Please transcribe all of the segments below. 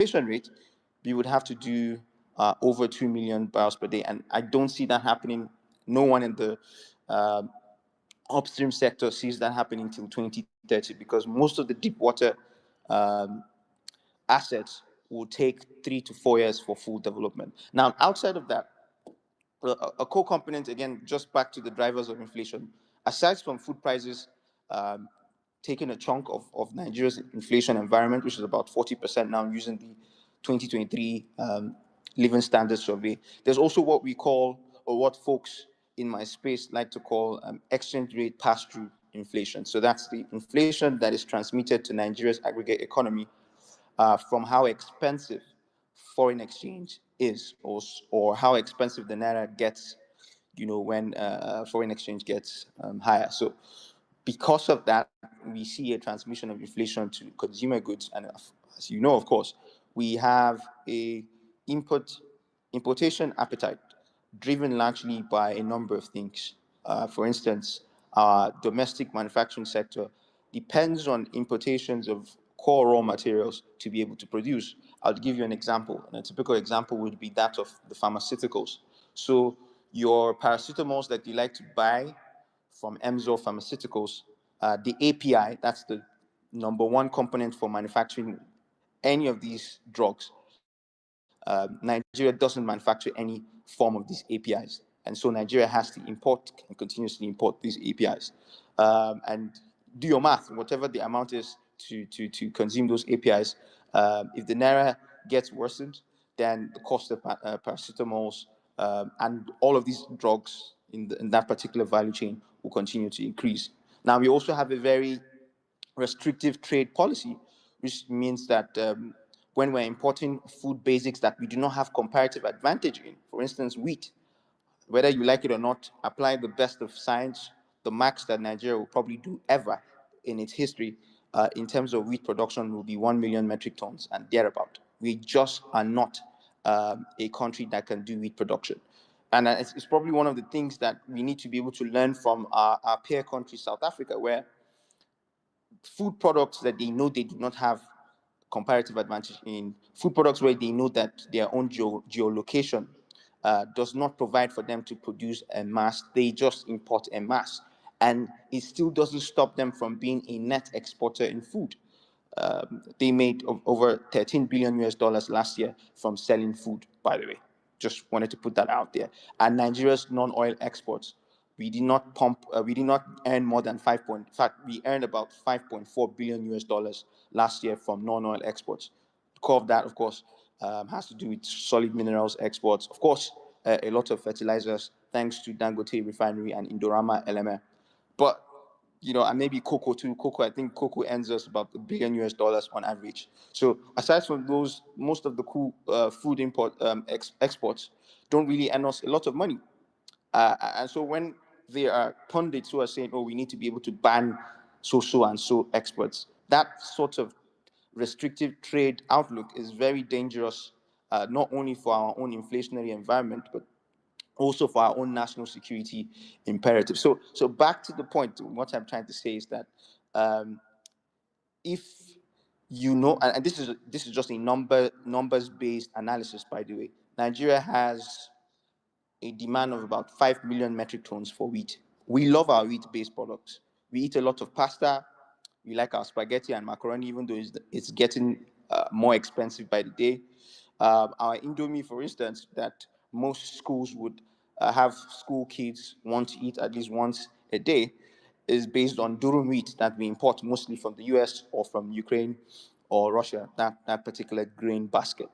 inflation rate, we would have to do over 2 million barrels per day. And I don't see that happening. No one in the uh, upstream sector sees that happening until 2030, because most of the deep water um, assets will take 3 to 4 years for full development. Now, outside of that, a core component, again, just back to the drivers of inflation, aside from food prices um, taking a chunk of Nigeria's inflation environment, which is about 40% now using the 2023 Living Standards Survey, there's also what we call, or what folks in my space like to call, exchange rate pass-through inflation. So that's the inflation that is transmitted to Nigeria's aggregate economy from how expensive foreign exchange is, or how expensive the naira gets, when foreign exchange gets higher. So because of that, we see a transmission of inflation to consumer goods. And as you know, of course, we have a importation appetite driven largely by a number of things. For instance, our domestic manufacturing sector depends on importations of core raw materials to be able to produce. I'll give you an example, and a typical example would be that of the pharmaceuticals. So your paracetamols that you like to buy from Emzo Pharmaceuticals, the API, that's the number one component for manufacturing any of these drugs. Nigeria doesn't manufacture any form of these APIs. And so Nigeria has to import and continuously import these APIs. And do your math, whatever the amount is to consume those APIs. If the naira gets worsened, then the cost of paracetamols and all of these drugs in that particular value chain will continue to increase. Now, we also have a very restrictive trade policy, which means that when we're importing food basics that we do not have comparative advantage in, for instance, wheat, whether you like it or not, apply the best of science, the max that Nigeria will probably do ever in its history in terms of wheat production will be 1 million metric tons and thereabout. We just are not a country that can do wheat production. And it's probably one of the things that we need to be able to learn from our peer country, South Africa, where food products that they know they do not have comparative advantage in, food products where they know that their own geolocation does not provide for them to produce en masse, they just import en masse. And it still doesn't stop them from being a net exporter in food. They made over 13 billion US dollars last year from selling food, by the way. Just wanted to put that out there. And Nigeria's non-oil exports, we did not earn more than in fact, we earned about 5.4 billion US dollars last year from non-oil exports. The core of that, of course, has to do with solid minerals exports. Of course, a lot of fertilizers, thanks to Dangote Refinery and Indorama LME. But and maybe cocoa too. I think cocoa earns us about $1 billion US dollars on average. So aside from those, most of the food exports don't really earn us a lot of money. And so when there are pundits who are saying, "Oh, we need to be able to ban so and so exports," that sort of restrictive trade outlook is very dangerous, not only for our own inflationary environment, but also for our own national security imperative. So back to the point, what I'm trying to say is that um, if and this is just a numbers-based analysis, by the way. Nigeria has a demand of about 5 million metric tons for wheat. We love our wheat-based products. We eat a lot of pasta. We like our spaghetti and macaroni, even though it's getting more expensive by the day. Our Indomie, for instance, that most schools would have school kids want to eat at least once a day, is based on durum wheat that we import mostly from the US or from Ukraine or Russia, that particular grain basket.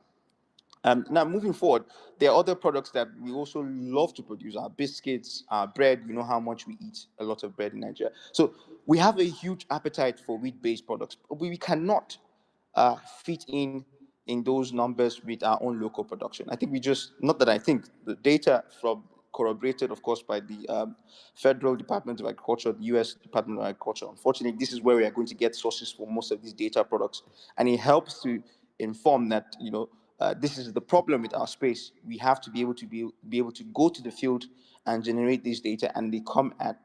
Now, moving forward, there are other products that we also love to produce: our biscuits, our bread. You know how much we eat a lot of bread in Nigeria. So we have a huge appetite for wheat-based products, but we cannot fit in those numbers with our own local production. I think not that I think, the data from corroborated, of course, by the Federal Department of Agriculture, the US Department of Agriculture. Unfortunately, this is where we are going to get sources for most of these data products. And it helps to inform that, this is the problem with our space. We have to be able to go to the field and generate these data, and they come at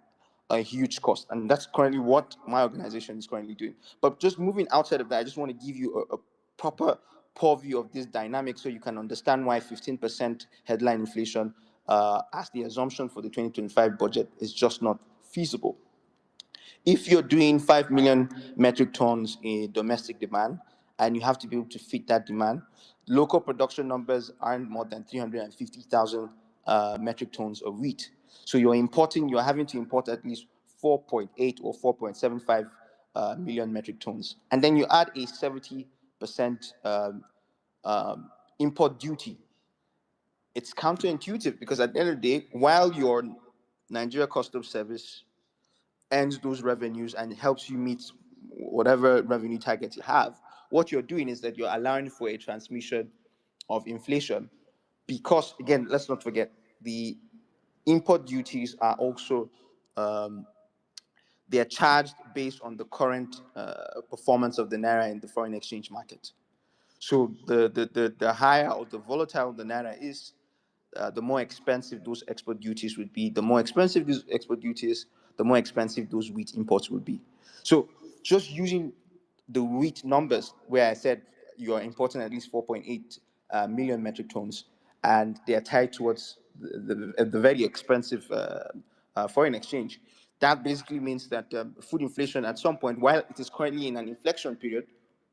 a huge cost. And that's currently what my organization is currently doing. But just moving outside of that, I just want to give you a proper purview of this dynamic so you can understand why 15% headline inflation as the assumption for the 2025 budget is just not feasible. If you're doing 5 million metric tons in domestic demand and you have to be able to fit that demand, local production numbers aren't more than 350,000 metric tons of wheat. So you're having to import at least 4.8 or 4.75 million metric tons. And then you add a 70% import duty. It's counterintuitive because at the end of the day, while your Nigeria Customs Service earns those revenues and helps you meet whatever revenue targets you have, what you're doing is that you're allowing for a transmission of inflation. Because again, let's not forget, the import duties are also they are charged based on the current performance of the naira in the foreign exchange market. So the higher or the volatile the naira is, the more expensive those export duties would be. The more expensive these export duties, the more expensive those wheat imports would be. So just using the wheat numbers, where I said you are importing at least 4.8 million metric tons, and they are tied towards the very expensive foreign exchange. That basically means that food inflation at some point, while it is currently in an inflection period,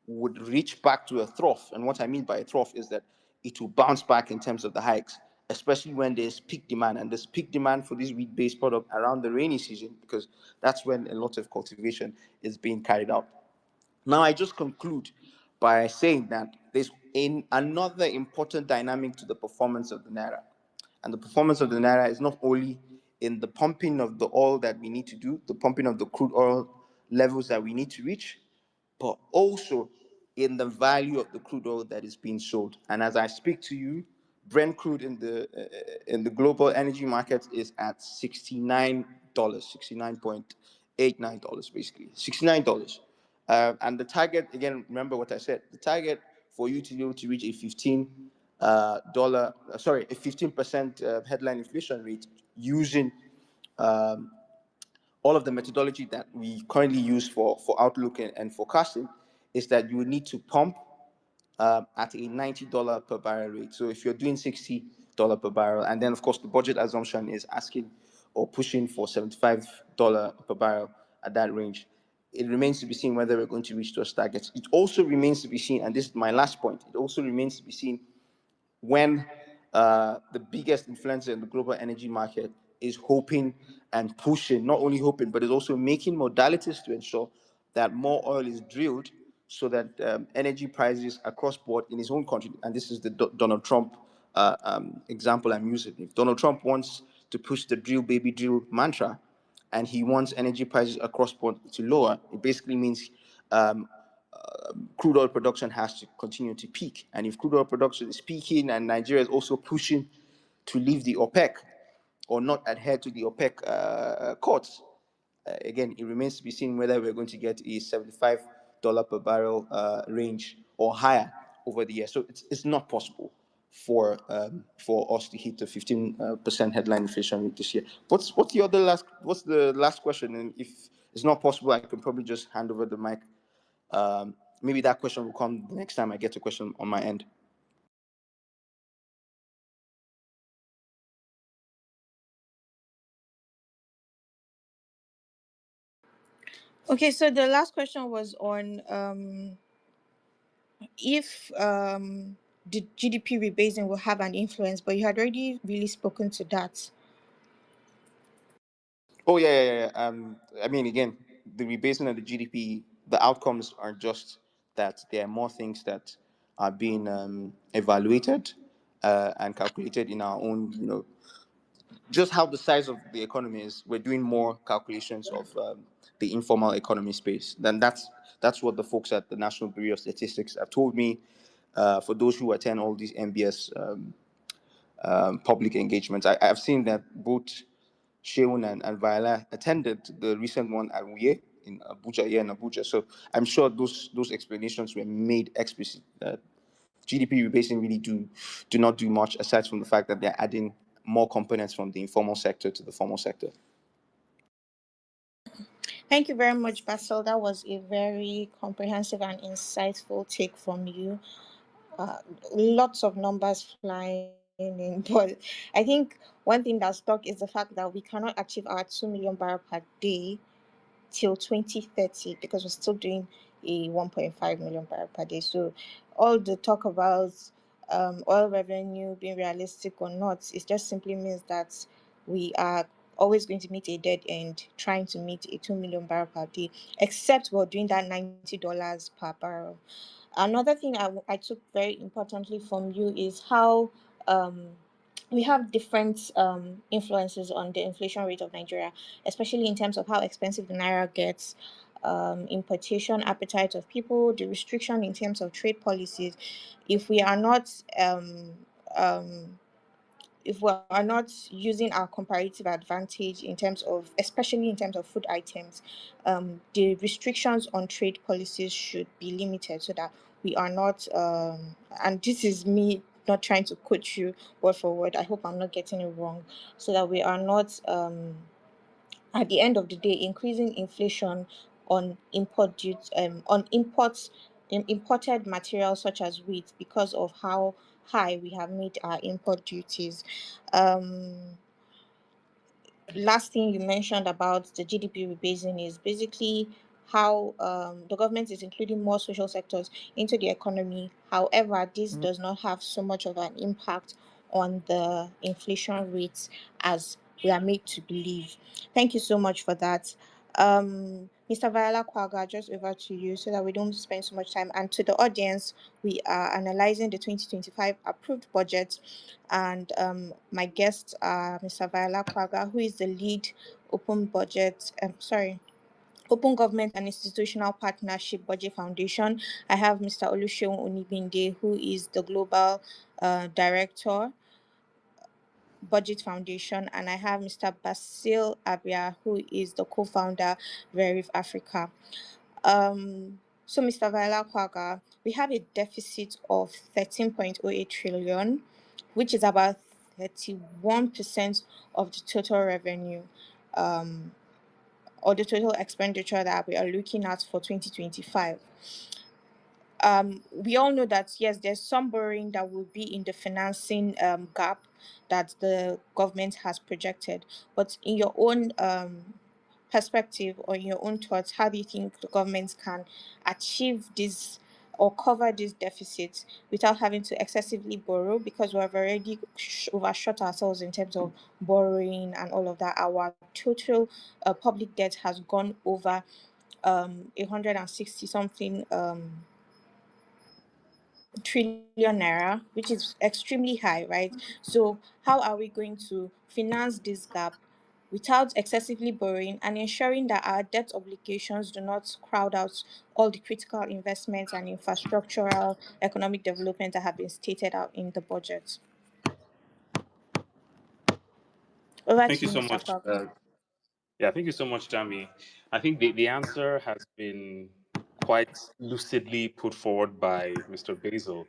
would reach back to a trough. And what I mean by a trough is that it will bounce back in terms of the hikes, especially when there's peak demand. And there's peak demand for this wheat-based product around the rainy season, because that's when a lot of cultivation is being carried out. Now, I just conclude by saying that there's another important dynamic to the performance of the Naira. And the performance of the Naira is not only in the pumping of the oil that we need to do, the pumping of the crude oil levels that we need to reach, but also in the value of the crude oil that is being sold. And as I speak to you, Brent crude in the global energy market is at $69, $69.89, basically $69. And the target, again, remember what I said. The target for you to be able to reach a a 15% headline inflation rate using all of the methodology that we currently use for outlook and forecasting, is that you would need to pump at a $90 per barrel rate. So if you're doing $60 per barrel, and then of course the budget assumption is asking or pushing for $75 per barrel at that range, it remains to be seen whether we're going to reach those targets. It also remains to be seen, and this is my last point, it also remains to be seen when the biggest influencer in the global energy market is hoping and pushing, not only hoping, but is also making modalities to ensure that more oil is drilled so that energy prices across board in his own country, and this is the Donald Trump example I'm using. If Donald Trump wants to push the drill, baby, drill mantra, and he wants energy prices across board to lower, it basically means crude oil production has to continue to peak. And if crude oil production is peaking and Nigeria is also pushing to leave the OPEC or not adhere to the OPEC cuts, again, it remains to be seen whether we're going to get a $75 per barrel range or higher over the year. So it's not possible for us to hit the 15% headline inflation rate this year. What's the last question? And if it's not possible, I can probably just hand over the mic. Maybe that question will come the next time I get a question on my end. Okay, so the last question was on if the GDP rebasing will have an influence, but you had already really spoken to that. Oh yeah. I mean, again, the rebasing of the GDP, the outcomes are just that there are more things that are being evaluated and calculated in our own, just how the size of the economy is. We're doing more calculations of the informal economy space. Then that's what the folks at the National Bureau of Statistics have told me. For those who attend all these MBS public engagements, I've seen that both Sheun and Viola attended the recent one at Uye in Abuja, here in Abuja. So I'm sure those explanations were made explicit. GDP rebasing really do not do much aside from the fact that they're adding more components from the informal sector to the formal sector. Thank you very much, Basil. That was a very comprehensive and insightful take from you. uh, lots of numbers flying in. But I think one thing that stuck is the fact that we cannot achieve our 2 million barrel per day till 2030 because we're still doing a 1.5 million barrel per day. So all the talk about oil revenue being realistic or not, it just simply means that we are always going to meet a dead end trying to meet a 2 million barrel per day, except we're doing that $90 per barrel. Another thing I took very importantly from you is how um, we have different influences on the inflation rate of Nigeria, especially in terms of how expensive the naira gets, importation appetite of people, the restriction in terms of trade policies. If we are not um, if we are not using our comparative advantage in terms of, especially in terms of food items, the restrictions on trade policies should be limited so that we are not, and this is me not trying to quote you word for word. I hope I'm not getting it wrong. So that we are not, at the end of the day, increasing inflation on on imports, imported materials such as wheat because of how high we have made our import duties. Um, Last thing you mentioned about the GDP rebasing is basically how the government is including more social sectors into the economy. However, this does not have so much of an impact on the inflation rates as we are made to believe. Thank you so much for that. Mr. Viola Kwaga, just over to you so that we don't spend so much time. And to the audience, we are analyzing the 2025 approved budget, and my guests are Mr. Viola Kwaga, who is the lead open budget, Open Government and Institutional Partnership Budget Foundation. I have Mr. Oluseun Onibinde, who is the global director, Budget Foundation, and I have Mr. Basil Abia, who is the co-founder, Veriv Africa. So, Mr. Viola Kwaga, we have a deficit of 13.08 trillion, which is about 31% of the total revenue, um, or the total expenditure that we are looking at for 2025. We all know that yes, there's some borrowing that will be in the financing gap that the government has projected. But in your own perspective or in your own thoughts, how do you think the government can achieve this or cover this deficit without having to excessively borrow? Because we have already overshot ourselves in terms of borrowing and all of that. Our total public debt has gone over 160 something trillion naira, which is extremely high, right? So, how are we going to finance this gap without excessively borrowing and ensuring that our debt obligations do not crowd out all the critical investments and infrastructural economic development that have been stated out in the budget? Over Thank to you you, so Mr. much. Kwame. Yeah, thank you so much, Jami. I think the answer has been quite lucidly put forward by Mr. Basil.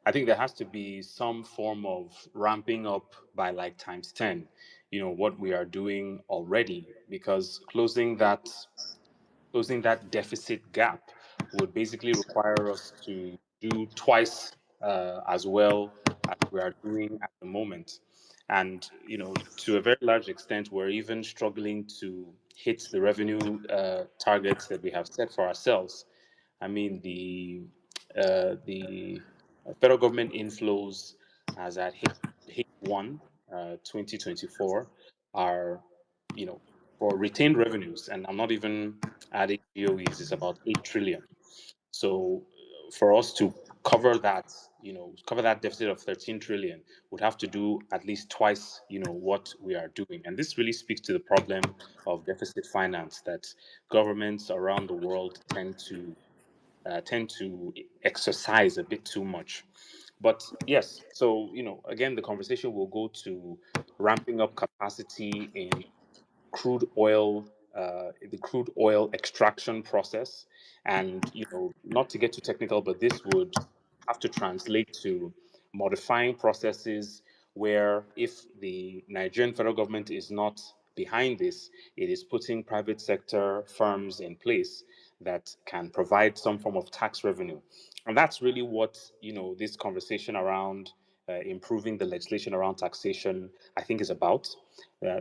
I think there has to be some form of ramping up by like times 10, what we are doing already, because closing that deficit gap would basically require us to do twice as well as we are doing at the moment. And, to a very large extent, we're even struggling to hit the revenue targets that we have set for ourselves. I mean, the federal government inflows as at H1 2024 are, for retained revenues, and I'm not even adding GOEs, is about 8 trillion. So for us to cover that deficit of 13 trillion, would have to do at least twice, what we are doing. And this really speaks to the problem of deficit finance that governments around the world tend to exercise a bit too much. But yes, so again, the conversation will go to ramping up capacity in the crude oil extraction process. And not to get too technical, but this would have to translate to modifying processes where, if the Nigerian federal government is not behind this, it is putting private sector firms in place that can provide some form of tax revenue. And that's really what, this conversation around improving the legislation around taxation, I think, is about.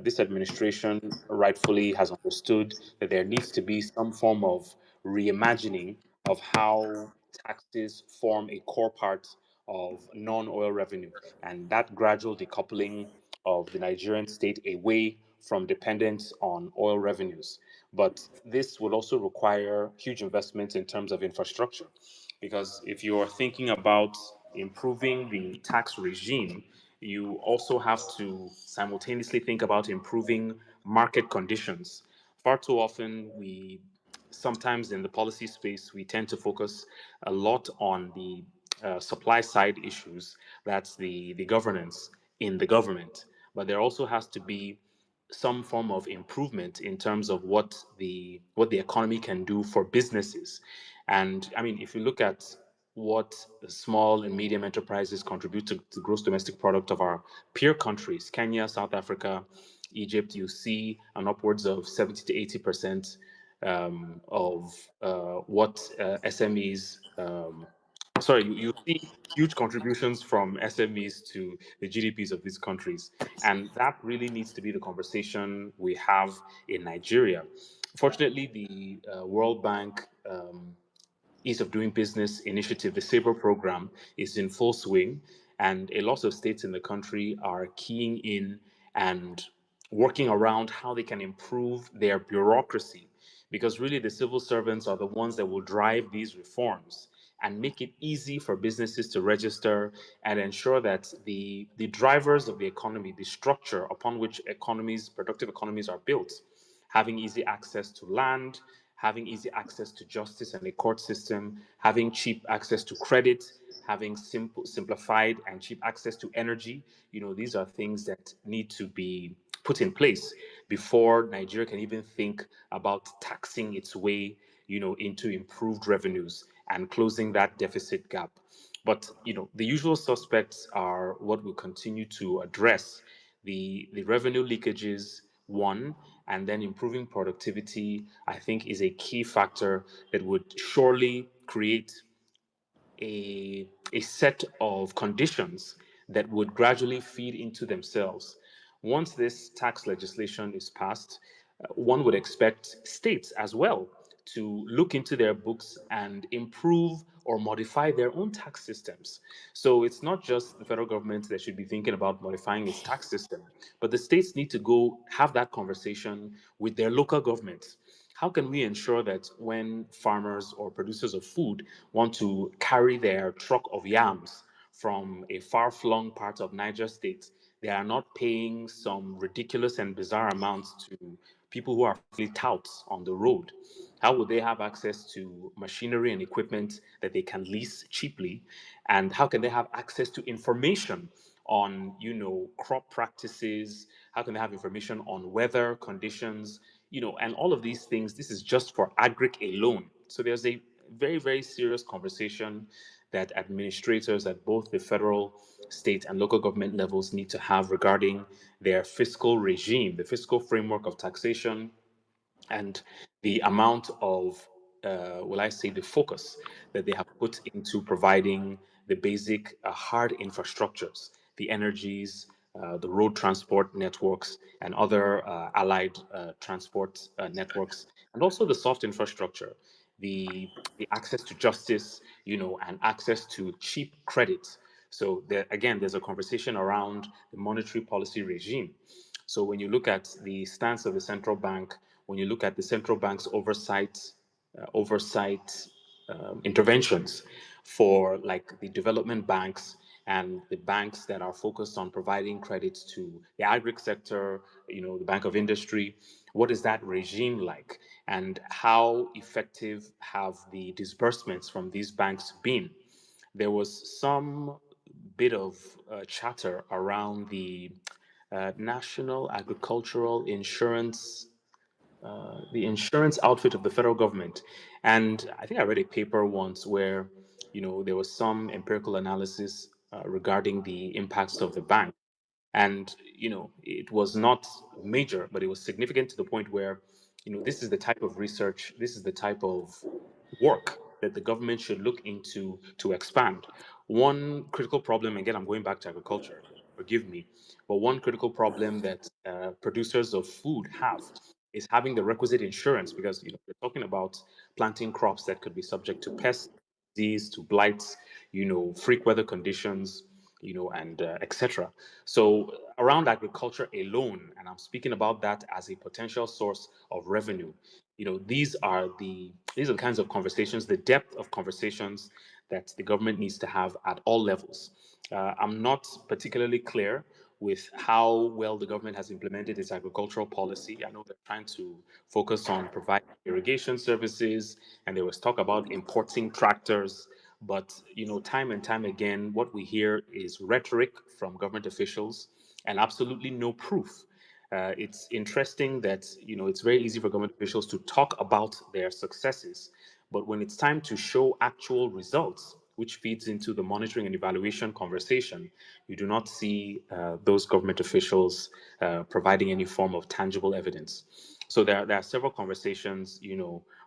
This administration rightfully has understood that there needs to be some form of reimagining of how taxes form a core part of non-oil revenue, and that gradual decoupling of the Nigerian state away from dependence on oil revenues. But this will also require huge investments in terms of infrastructure, because if you're thinking about improving the tax regime, you also have to simultaneously think about improving market conditions. Far too often, sometimes in the policy space, we tend to focus a lot on the supply side issues. That's the governance in the government. But there also has to be some form of improvement in terms of what the economy can do for businesses. And I mean, if you look at what the small and medium enterprises contribute to the gross domestic product of our peer countries, Kenya, South Africa, Egypt, you see an upwards of 70 to 80% of what SMEs, sorry, you see huge contributions from SMEs to the GDPs of these countries. And that really needs to be the conversation we have in Nigeria. Fortunately, the World Bank Ease of Doing Business initiative, the SABRE program, is in full swing, and a lot of states in the country are keying in and working around how they can improve their bureaucracy, because really the civil servants are the ones that will drive these reforms and make it easy for businesses to register and ensure that the drivers of the economy, the structure upon which productive economies are built, having easy access to land, having easy access to justice and a court system, having cheap access to credit, having simplified and cheap access to energy. These are things that need to be put in place before Nigeria can even think about taxing its way, into improved revenues and closing that deficit gap. But the usual suspects are what we continue to address: the revenue leakages, one, and then improving productivity, I think, is a key factor that would surely create a set of conditions that would gradually feed into themselves. Once this tax legislation is passed, one would expect states as well to look into their books and improve or modify their own tax systems. So it's not just the federal government that should be thinking about modifying its tax system, but the states need to go have that conversation with their local governments. How can we ensure that when farmers or producers of food want to carry their truck of yams from a far-flung part of Niger State, they are not paying some ridiculous and bizarre amounts to people who are frankly touts on the road? How would they have access to machinery and equipment that they can lease cheaply? And how can they have access to information on, crop practices? How can they have information on weather conditions? And all of these things, this is just for agric alone. So there's a very, very serious conversation that administrators at both the federal, state, and local government levels need to have regarding their fiscal regime, the fiscal framework of taxation, and the amount of, will I say, the focus that they have put into providing the basic hard infrastructures, the energies, the road transport networks, and other allied transport networks, and also the soft infrastructure, the access to justice, and access to cheap credit. So again, there's a conversation around the monetary policy regime. So when you look at the stance of the central bank, when you look at the central bank's oversight interventions for like the development banks and the banks that are focused on providing credits to the agri sector, the Bank of Industry, what is that regime like? And how effective have the disbursements from these banks been? There was some bit of chatter around the National Agricultural Insurance, the insurance outfit of the federal government. And I think I read a paper once where, there was some empirical analysis regarding the impacts of the bank. And, it was not major, but it was significant to the point where, this is the type of research, this is the type of work that the government should look into to expand. One critical problem, again, I'm going back to agriculture, forgive me, but one critical problem that producers of food have is having the requisite insurance, because we're talking about planting crops that could be subject to pests, disease, to blights, freak weather conditions, and etc. So around agriculture alone, and I'm speaking about that as a potential source of revenue, these are the kinds of conversations, the depth of conversations that the government needs to have at all levels. I'm not particularly clear with how well the government has implemented its agricultural policy. I know they're trying to focus on providing irrigation services, and there was talk about importing tractors. But time and time again, what we hear is rhetoric from government officials and absolutely no proof. It's interesting that it's very easy for government officials to talk about their successes, but when it's time to show actual results, which feeds into the monitoring and evaluation conversation, you do not see those government officials providing any form of tangible evidence. So there are several conversations,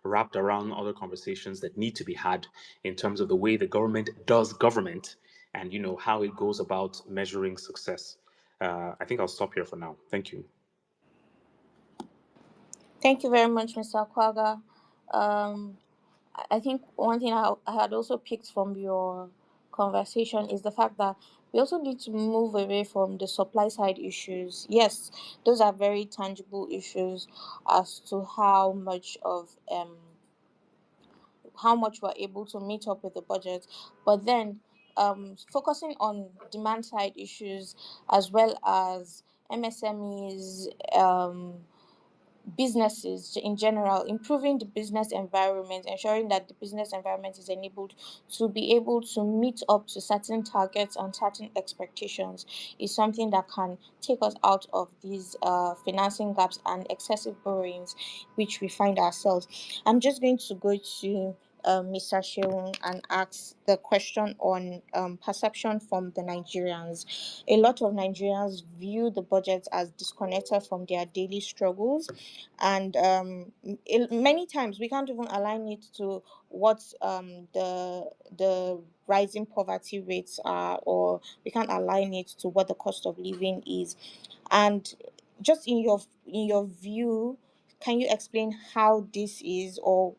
wrapped around other conversations that need to be had in terms of the way the government does government, and how it goes about measuring success. I think I'll stop here for now. Thank you. Thank you very much, Mr. Kwaga. I think one thing I had also picked from your conversation is the fact that we also need to move away from the supply side issues. Yes, those are very tangible issues as to how much we're able to meet up with the budget, but then focusing on demand side issues as well as MSMEs, businesses in general, improving the business environment, ensuring that the business environment is enabled to be able to meet up to certain targets and certain expectations, is something that can take us out of these financing gaps and excessive borrowings which we find ourselves. I'm just going to go to Mr. Sheung and ask the question on perception from the Nigerians. A lot of Nigerians view the budget as disconnected from their daily struggles, and many times we can't even align it to what the rising poverty rates are, or we can't align it to what the cost of living is. And just in your view, can you explain how this is, or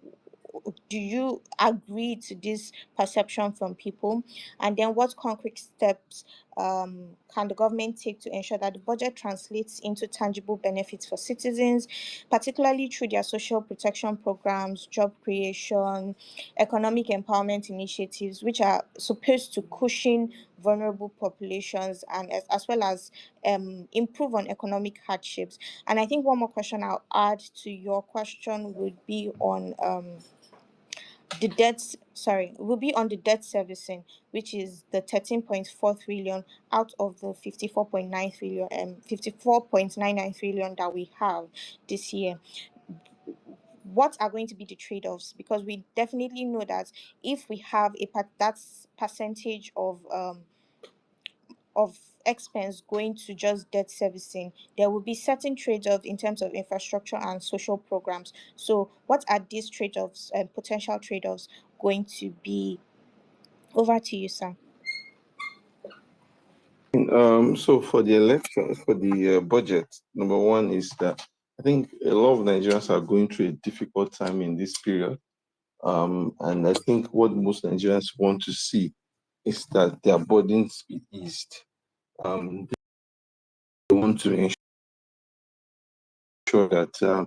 do you agree to this perception from people? And then what concrete steps can the government take to ensure that the budget translates into tangible benefits for citizens, particularly through their social protection programs, job creation, economic empowerment initiatives, which are supposed to cushion vulnerable populations, and as well as improve on economic hardships? And I think one more question I'll add to your question would be on the debt servicing, which is the 13.4 trillion out of the 54.99 trillion that we have this year. What are going to be the trade-offs? Because we definitely know that if we have that percentage of expense going to just debt servicing, there will be certain trade-offs in terms of infrastructure and social programs. So what are these trade-offs and potential trade-offs going to be? Over to you, sir. So for the election, for the budget, number one is that I think a lot of Nigerians are going through a difficult time in this period. And I think what most Nigerians want to see is that their burdens be eased. They want to ensure that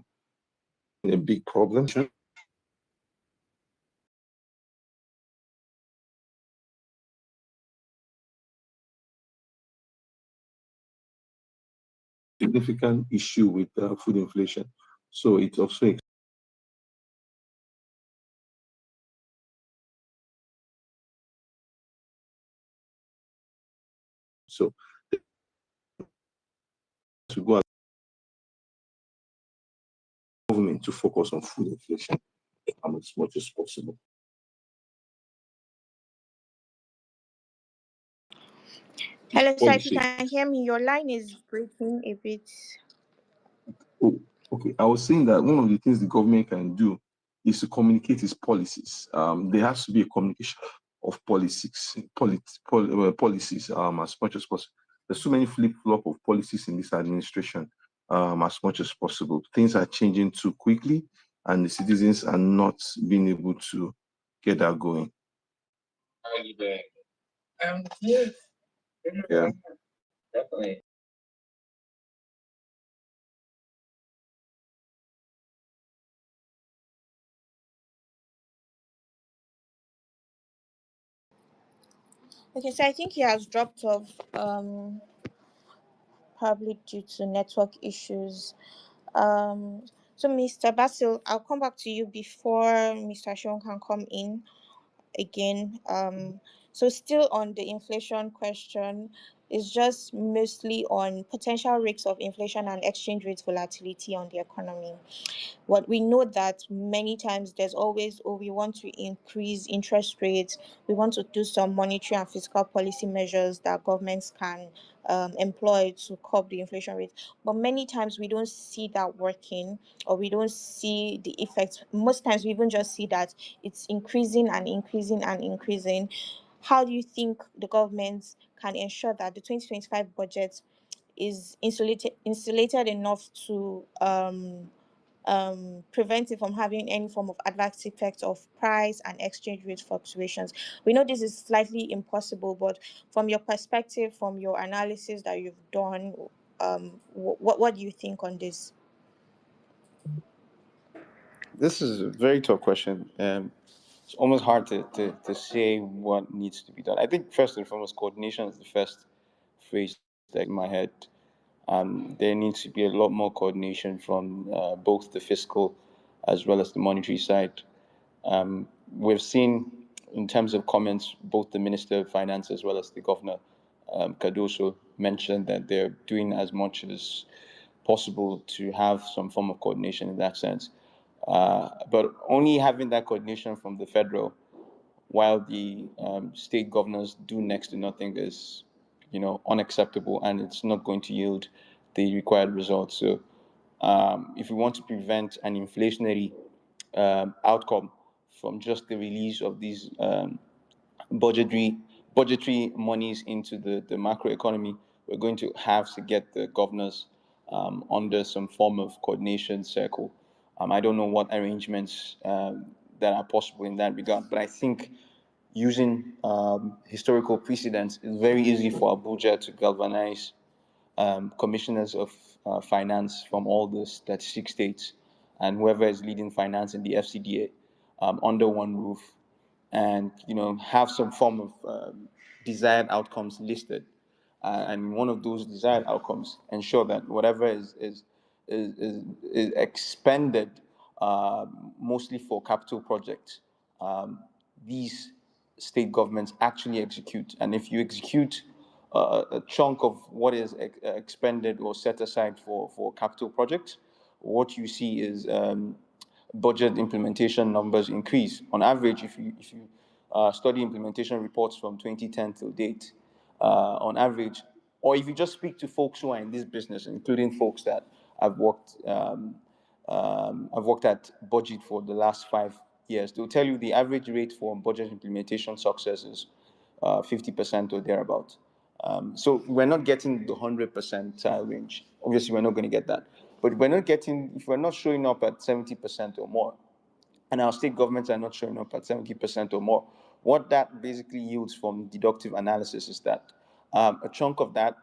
a big problem, significant issue with food inflation. So it's also so to go government to focus on food inflation as much as possible. Hello, sir. If you can hear me, your line is breaking a bit. Oh, okay. I was saying that one of the things the government can do is to communicate his policies. There has to be a communication of policies, policies as much as possible. There's so many flip-flop of policies in this administration as much as possible. Things are changing too quickly, and the citizens are not being able to get that going. How are you doing? Good. Yeah. Definitely. Okay, so I think he has dropped off, probably due to network issues. So Mr. Basil, I'll come back to you before Mr. Sean can come in again. So still on the inflation question, it's just mostly on potential risks of inflation and exchange rate volatility on the economy. What we know that many times there's always, oh, we want to increase interest rates, we want to do some monetary and fiscal policy measures that governments can employ to curb the inflation rate. But many times we don't see that working, or we don't see the effects. Most times we even just see that it's increasing and increasing and increasing. How do you think the government can ensure that the 2025 budget is insulated enough to prevent it from having any form of adverse effect of price and exchange rate fluctuations? We know this is slightly impossible, but from your perspective, from your analysis that you've done, what do you think on this? This is a very tough question. It's almost hard to say what needs to be done. I think first and foremost, coordination is the first phrase that in my head. There needs to be a lot more coordination from both the fiscal as well as the monetary side. We've seen, in terms of comments, both the Minister of Finance as well as the Governor, Cardoso, mentioned that they're doing as much as possible to have some form of coordination in that sense. But only having that coordination from the federal, while the state governors do next to nothing, is, unacceptable, and it's not going to yield the required results. So, if we want to prevent an inflationary outcome from just the release of these budgetary budgetary monies into the macro economy, we're going to have to get the governors under some form of coordination circle. I don't know what arrangements that are possible in that regard, but I think using historical precedents, it's very easy for Abuja to galvanize commissioners of finance from all the 36 states and whoever is leading finance in the FCDA under one roof, and have some form of desired outcomes listed, and one of those desired outcomes ensure that whatever is expended mostly for capital projects, these state governments actually execute. And if you execute a chunk of what is expended or set aside for capital projects, what you see is budget implementation numbers increase. On average, if you study implementation reports from 2010 till date, on average, or if you just speak to folks who are in this business, including folks that I've worked at budget for the last 5 years, they'll tell you the average rate for budget implementation success is 50% or thereabout. So we're not getting the 100% range. Obviously, we're not going to get that. But if we're not showing up at 70% or more, and our state governments are not showing up at 70% or more, what that basically yields from deductive analysis is that a chunk of that,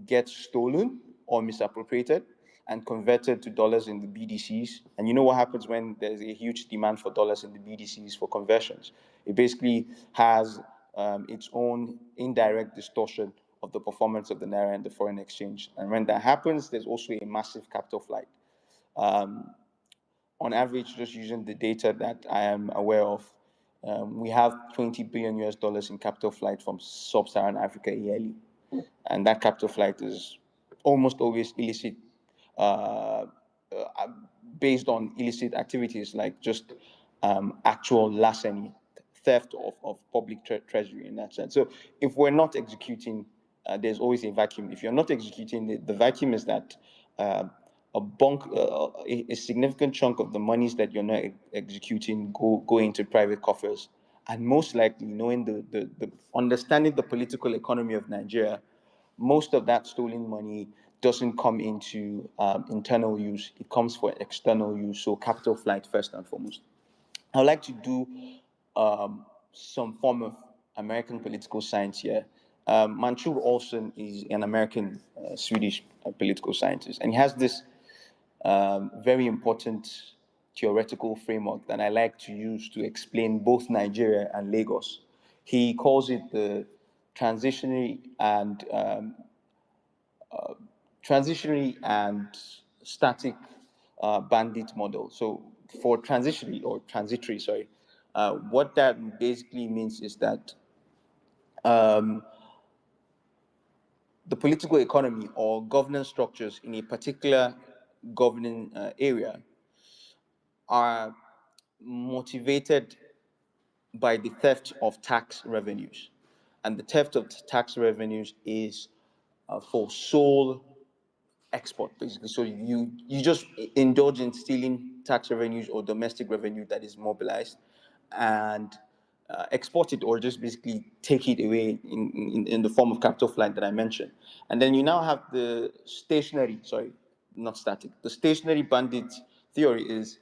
gets stolen or misappropriated and converted to dollars in the BDCs. And you know what happens when there's a huge demand for dollars in the BDCs for conversions? It basically has its own indirect distortion of the performance of the naira and the foreign exchange. And when that happens, there's also a massive capital flight. On average, just using the data that I am aware of, we have 20 billion US dollars in capital flight from sub-Saharan Africa yearly. And that capital flight is almost always illicit, uh, uh, based on illicit activities like just actual larceny, theft of public treasury in that sense. So if we're not executing, there's always a vacuum. If you're not executing, the vacuum is that a significant chunk of the monies that you're not executing go into private coffers. And most likely, knowing the understanding the political economy of Nigeria, most of that stolen money doesn't come into internal use. It comes for external use. So capital flight first and foremost. I would like to do some form of American political science here. Mansour Olson is an American Swedish political scientist, and he has this very important theoretical framework that I like to use to explain both Nigeria and Lagos. He calls it the transitionary and static bandit model. So for transitory, sorry, what that basically means is that the political economy or governance structures in a particular governing area are motivated by the theft of tax revenues. And the theft of tax revenues is for sole export, basically. So you just indulge in stealing tax revenues or domestic revenue that is mobilized, and export it, or just basically take it away in the form of capital flight that I mentioned. And then you now have the stationary, sorry, not static. The stationary bandit theory is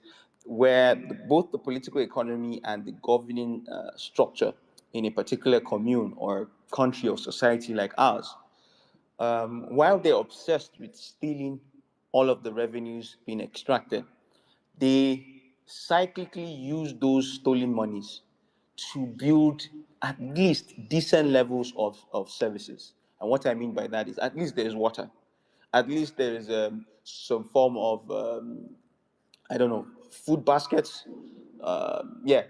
where both the political economy and the governing structure in a particular commune or country or society like ours, while they're obsessed with stealing all of the revenues being extracted, they cyclically use those stolen monies to build at least decent levels of services. And what I mean by that is at least there's water, at least there is some form of, I don't know, food baskets. Yeah,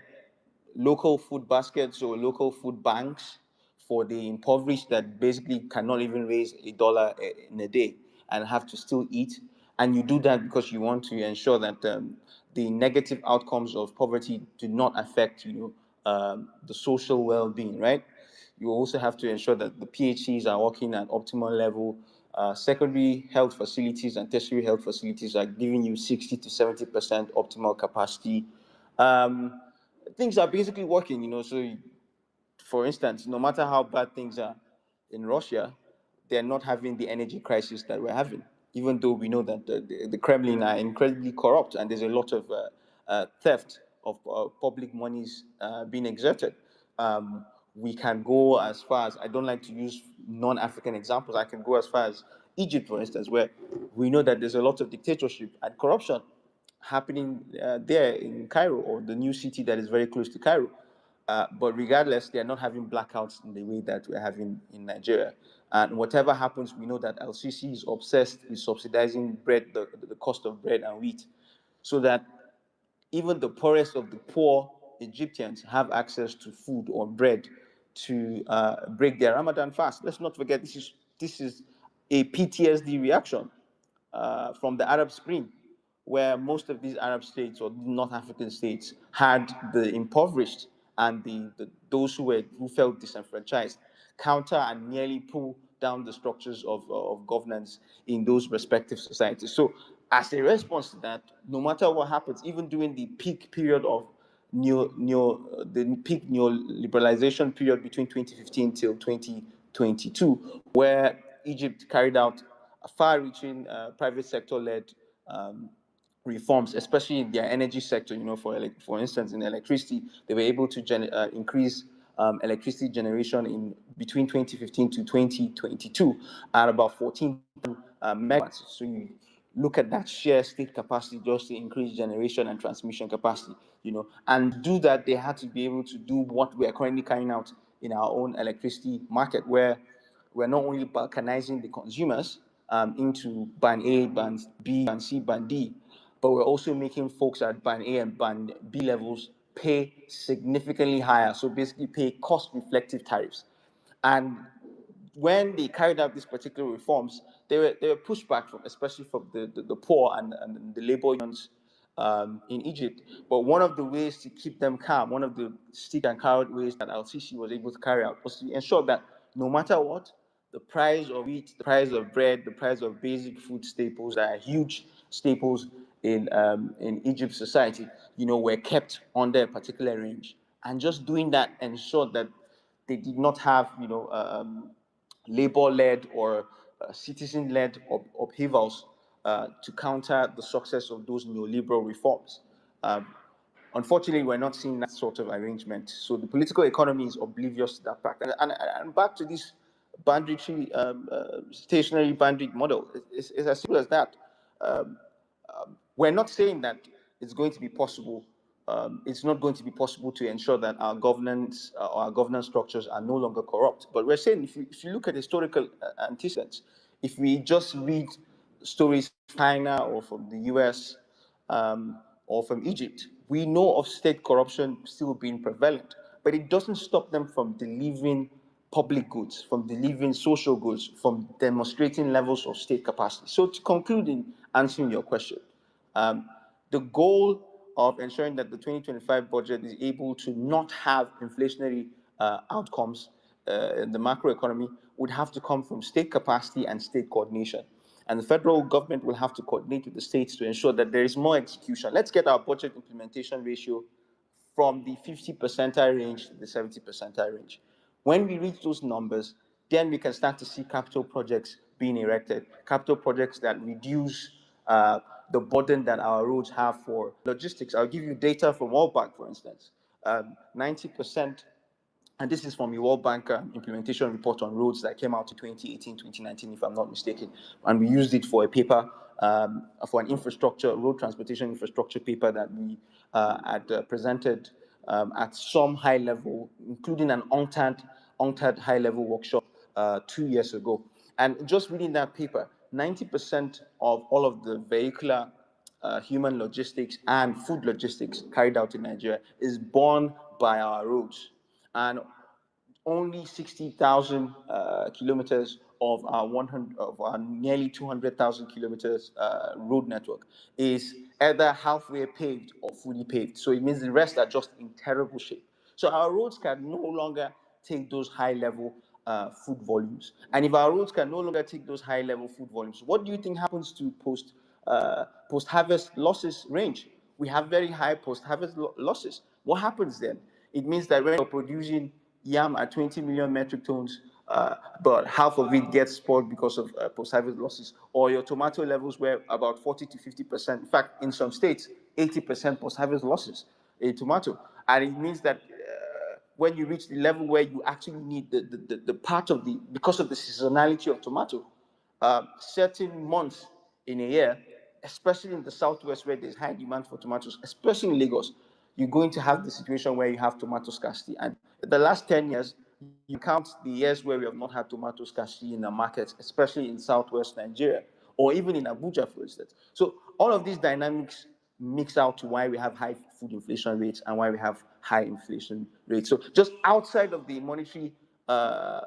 local food baskets or local food banks for the impoverished that basically cannot even raise $1 in a day and have to still eat. And you do that because you want to ensure that the negative outcomes of poverty do not affect the social well-being, right? You also have to ensure that the PHCs are working at optimal level. Secondary health facilities and tertiary health facilities are giving you 60 to 70% optimal capacity. Things are basically working. So, for instance, no matter how bad things are in Russia, they're not having the energy crisis that we're having, even though we know that the Kremlin are incredibly corrupt and there's a lot of theft of public monies being exerted. We can go as far as, I don't like to use non-African examples, I can go as far as Egypt, for instance, where we know that there's a lot of dictatorship and corruption happening there in Cairo, or the new city that is very close to Cairo. But regardless, they are not having blackouts in the way that we're having in Nigeria. And whatever happens, we know that LCC is obsessed with subsidizing bread, the cost of bread and wheat, so that even the poorest of the poor Egyptians have access to food or bread to break their Ramadan fast. Let's not forget this is a PTSD reaction from the Arab Spring, where most of these Arab states or North African states had the impoverished and those who felt disenfranchised counter and nearly pull down the structures of governance in those respective societies. So, as a response to that, no matter what happens, even during the peak period of the peak neoliberalization period between 2015 till 2022, where Egypt carried out far-reaching private sector-led reforms, especially in their energy sector. For instance, in electricity, they were able to increase electricity generation in between 2015 to 2022 at about 14 megawatts. So you look at that sheer state capacity just to increase generation and transmission capacity. And to do that, they had to be able to do what we are currently carrying out in our own electricity market, where we're not only balkanizing the consumers into band A, band B, band C, band D, but we're also making folks at band A and band B levels pay significantly higher. So basically pay cost reflective tariffs. And when they carried out these particular reforms, they were pushed back from, especially from the poor and the labor unions in Egypt. But one of the ways to keep them calm, one of the stick and carrot ways that Al-Sisi was able to carry out, was to ensure that no matter what, the price of wheat, the price of bread, the price of basic food staples are huge staples in Egypt society, were kept under a particular range. And just doing that ensured that they did not have, labor-led or citizen-led upheavals to counter the success of those neoliberal reforms. Um, Unfortunately, we're not seeing that sort of arrangement. So the political economy is oblivious to that fact. And back to this banditry, stationary bandit model, it's as simple as that. Um, we're not saying that it's going to be possible. It's not going to be possible to ensure that our governance or our governance structures are no longer corrupt. But we're saying if you look at historical antecedents, if we just read stories from China or from the US, or from Egypt, we know of state corruption still being prevalent, but it doesn't stop them from delivering public goods, from delivering social goods, from demonstrating levels of state capacity. So, to conclude in answering your question, um, the goal of ensuring that the 2025 budget is able to not have inflationary outcomes in the macroeconomy would have to come from state capacity and state coordination. And the federal government will have to coordinate with the states to ensure that there is more execution. Let's get our budget implementation ratio from the 50 percentile range to the 70 percentile range. When we reach those numbers, then we can start to see capital projects being erected, capital projects that reduce the burden that our roads have for logistics. I'll give you data from World Bank, for instance. 90%, and this is from the World Bank implementation report on roads that came out in 2018, 2019, if I'm not mistaken. And we used it for a paper, for an infrastructure, road transportation infrastructure paper that we had presented at some high level, including an UNCTAD high level workshop 2 years ago. And just reading that paper, 90% of all of the vehicular human logistics and food logistics carried out in Nigeria is borne by our roads. And only 60,000 kilometers of our 100 of our nearly 200,000 kilometers road network is either halfway paved or fully paved. So it means the rest are just in terrible shape. So our roads can no longer take those high level food volumes. And if our roads can no longer take those high level food volumes, what do you think happens to post harvest losses range? We have very high post harvest losses. What happens then? It means that when you're producing yam at 20 million metric tons, but half of it gets spoiled because of post-harvest losses, or your tomato levels were about 40 to 50%. In fact, in some states, 80% post-harvest losses in tomato. And it means that when you reach the level where you actually need the part of because of the seasonality of tomato, certain months in a year, especially in the southwest where there's high demand for tomatoes, especially in Lagos, you're going to have the situation where you have tomato scarcity. And the last 10 years, you can count the years where we have not had tomato scarcity in the markets, especially in southwest Nigeria, or even in Abuja, for instance. So all of these dynamics mix out to why we have high food inflation rates and why we have high inflation rates. So just outside of the monetary uh,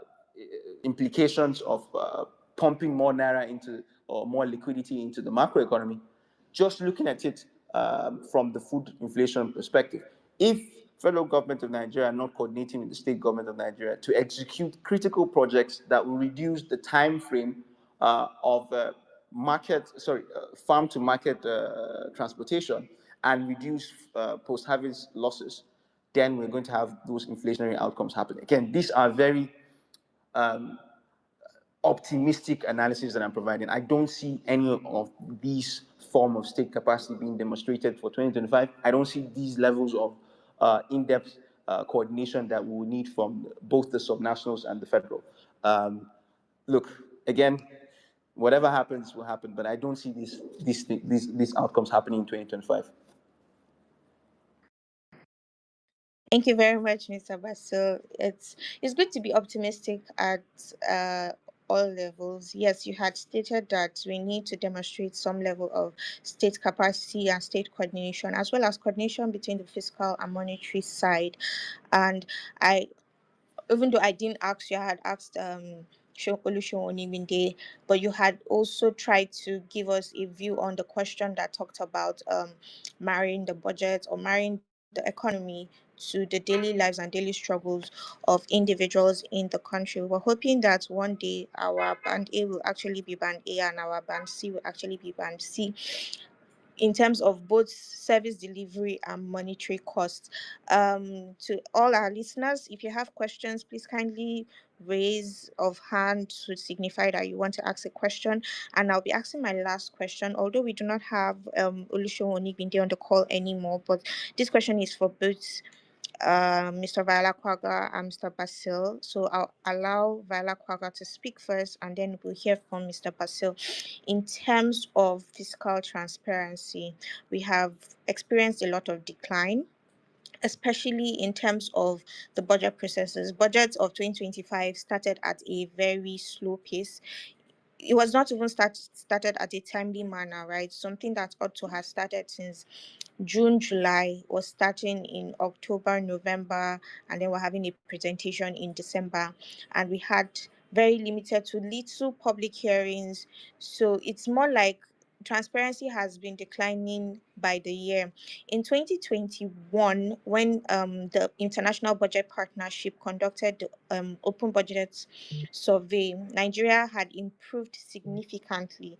implications of pumping more naira into or more liquidity into the macroeconomy, just looking at it from the food inflation perspective, if federal government of Nigeria are not coordinating with the state government of Nigeria to execute critical projects that will reduce the time frame of farm to market transportation and reduce post-harvest losses, then we're going to have those inflationary outcomes happen. Again, these are very optimistic analysis that I'm providing. I don't see any of these form of state capacity being demonstrated for 2025. I don't see these levels of in-depth coordination that we will need from both the subnationals and the federal. Um, Look, again, whatever happens will happen, but I don't see these outcomes happening in 2025. Thank you very much, Mr. Basil. It's good to be optimistic at uh, all levels. Yes, you had stated that we need to demonstrate some level of state capacity and state coordination, as well as coordination between the fiscal and monetary side. And I, even though I didn't ask you, I had asked Olusegun Oniminde, but you had also tried to give us a view on the question that talked about marrying the budget or marrying the economy to the daily lives and daily struggles of individuals in the country. We're hoping that one day our band A will actually be band A and our band C will actually be band C in terms of both service delivery and monetary costs. To all our listeners, if you have questions, please kindly raise of hand to signify that you want to ask a question. And I'll be asking my last question, although we do not have Olusegun Onigbinde on the call anymore, but this question is for both Mr. Viola Kwaga and Mr. Basil. So I'll allow Viola Kwaga to speak first, and then we'll hear from Mr. Basil. In terms of fiscal transparency, we have experienced a lot of decline, especially in terms of the budget processes. Budgets of 2025 started at a very slow pace. It was not even started at a timely manner, right? Something that ought to have started since June, July, was starting in October, November, and then we're having a presentation in December. And we had very limited to little public hearings. So it's more like transparency has been declining by the year. In 2021, when the International Budget Partnership conducted the Open Budget Survey, Nigeria had improved significantly.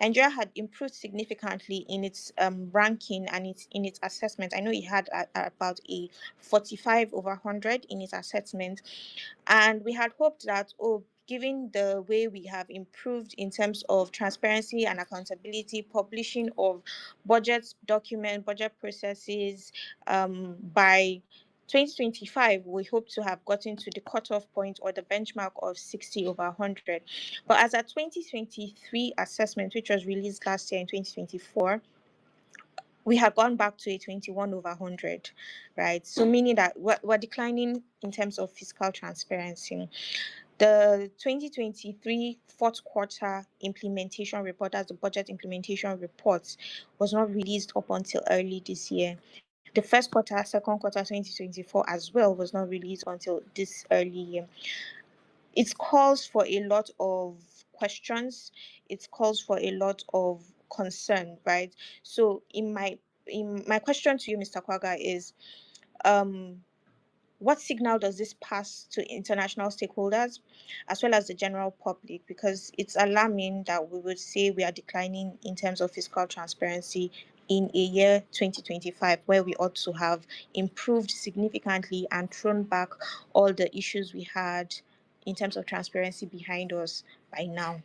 Nigeria had improved significantly in its ranking and in its assessment. I know it had about a 45 over 100 in its assessment, and we had hoped that, oh, given the way we have improved in terms of transparency and accountability, publishing of budget processes, by 2025, we hope to have gotten to the cutoff point or the benchmark of 60 over 100. But as at 2023 assessment, which was released last year in 2024, we have gone back to a 21 over 100, right? So meaning that we're declining in terms of fiscal transparency. The 2023 fourth quarter implementation report, that's the budget implementation report, was not released up until early this year. The first quarter, second quarter 2024 as well was not released until this early year. It calls for a lot of questions. It calls for a lot of concern, right? So in my question to you, Mr. Kwaga, is um what signal does this pass to international stakeholders as well as the general public? Because it's alarming that we would say we are declining in terms of fiscal transparency in a year 2025 where we ought to have improved significantly and thrown back all the issues we had in terms of transparency behind us by now.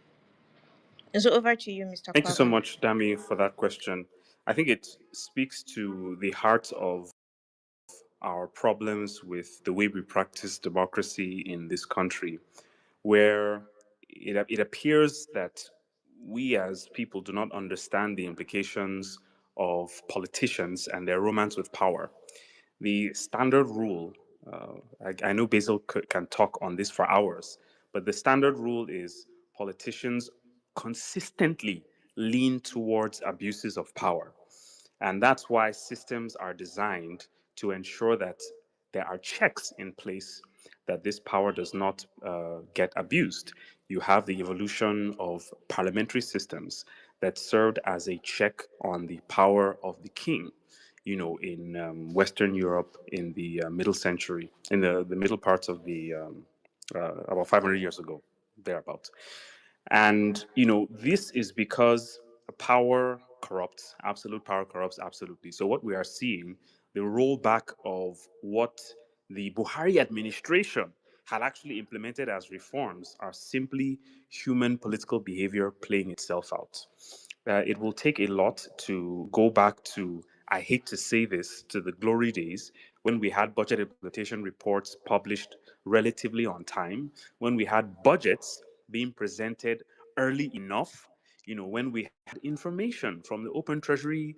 So over to you, Mr. Thank you so Kwaga. much, Dami, for that question. I think it speaks to the heart of our problems with the way we practice democracy in this country, where it appears that we as people do not understand the implications of politicians and their romance with power. The standard rule, I know Basil can talk on this for hours, but the standard rule is politicians consistently lean towards abuses of power. And that's why systems are designed to ensure that there are checks in place that this power does not get abused. You have the evolution of parliamentary systems that served as a check on the power of the king. In Western Europe in the middle century, in the middle parts of the about 500 years ago, thereabouts. And, this is because power corrupts, absolute power corrupts absolutely. So, what we are seeing, the rollback of what the Buhari administration had actually implemented as reforms, are simply human political behavior playing itself out. It will take a lot to go back to, I hate to say this, to the glory days when we had budget implementation reports published relatively on time, when we had budgets being presented early enough, when we had information from the Open Treasury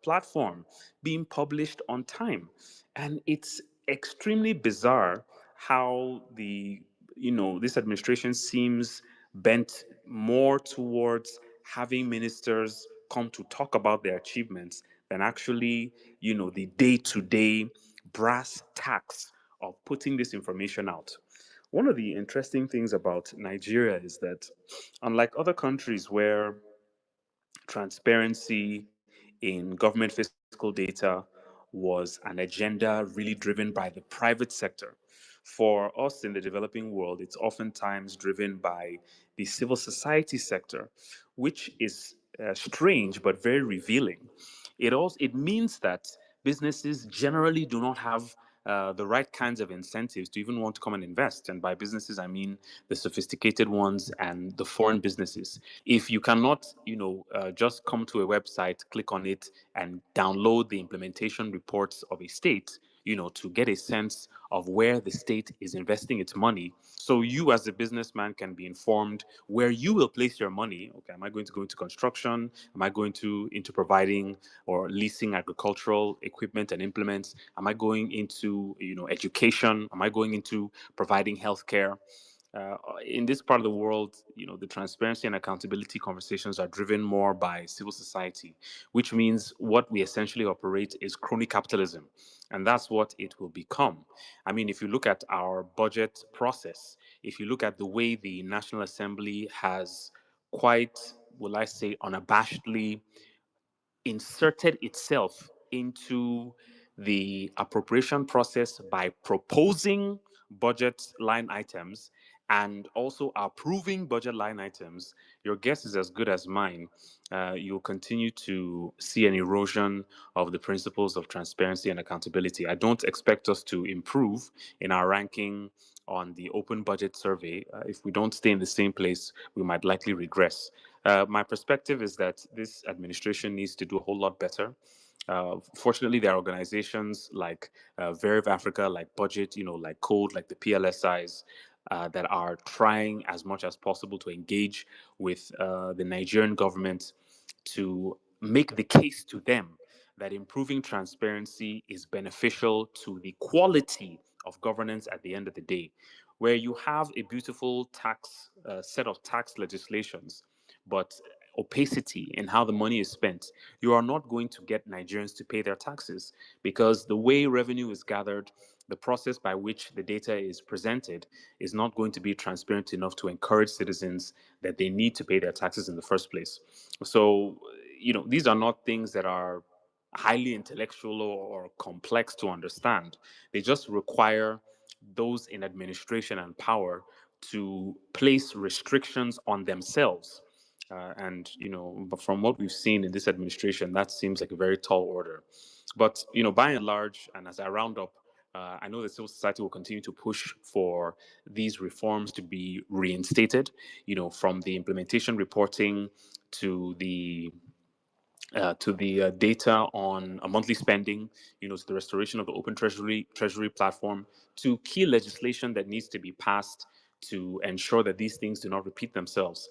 platform being published on time. And it's extremely bizarre how this administration seems bent more towards having ministers come to talk about their achievements than actually, the day-to-day brass tacks of putting this information out. One of the interesting things about Nigeria is that, unlike other countries where transparency in government fiscal data was an agenda really driven by the private sector. For us in the developing world, it's oftentimes driven by the civil society sector, which is strange but very revealing. It means that businesses generally do not have the right kinds of incentives to even want to come and invest. And by businesses, I mean the sophisticated ones and the foreign businesses. If you cannot, just come to a website, click on it, and download the implementation reports of a state, to get a sense of where the state is investing its money. So you as a businessman can be informed where you will place your money. Okay, am I going to go into construction? Am I going to into providing or leasing agricultural equipment and implements? Am I going into, education? Am I going into providing healthcare? In this part of the world, the transparency and accountability conversations are driven more by civil society, which means what we essentially operate is crony capitalism. And that's what it will become. I mean, if you look at our budget process, if you look at the way the National Assembly has quite, will I say, unabashedly inserted itself into the appropriation process by proposing budget line items and also approving budget line items, your guess is as good as mine. You'll continue to see an erosion of the principles of transparency and accountability. I don't expect us to improve in our ranking on the open budget survey. If we don't stay in the same place, we might likely regress. My perspective is that this administration needs to do a whole lot better. Fortunately, there are organizations like Verve Africa, like Budget, like Code, like the PLSIs, that are trying as much as possible to engage with the Nigerian government to make the case to them that improving transparency is beneficial to the quality of governance at the end of the day. Where you have a beautiful tax set of tax legislations, but opacity in how the money is spent, you are not going to get Nigerians to pay their taxes, because the way revenue is gathered, the process by which the data is presented, is not going to be transparent enough to encourage citizens that they need to pay their taxes in the first place. So, these are not things that are highly intellectual or complex to understand. They just require those in administration and power to place restrictions on themselves. And but from what we've seen in this administration, that seems like a very tall order. But by and large, and as I round up, I know that civil society will continue to push for these reforms to be reinstated. From the implementation reporting to the data on a monthly spending, to the restoration of the open treasury platform, to key legislation that needs to be passed to ensure that these things do not repeat themselves.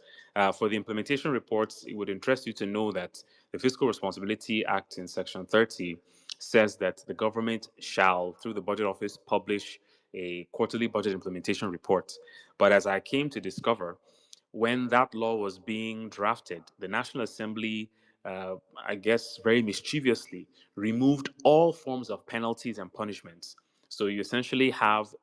For the implementation reports, it would interest you to know that the Fiscal Responsibility Act in Section 30 says that the government shall, through the Budget Office, publish a quarterly budget implementation report. But as I came to discover, when that law was being drafted, the National Assembly, I guess very mischievously, removed all forms of penalties and punishments. So you essentially have,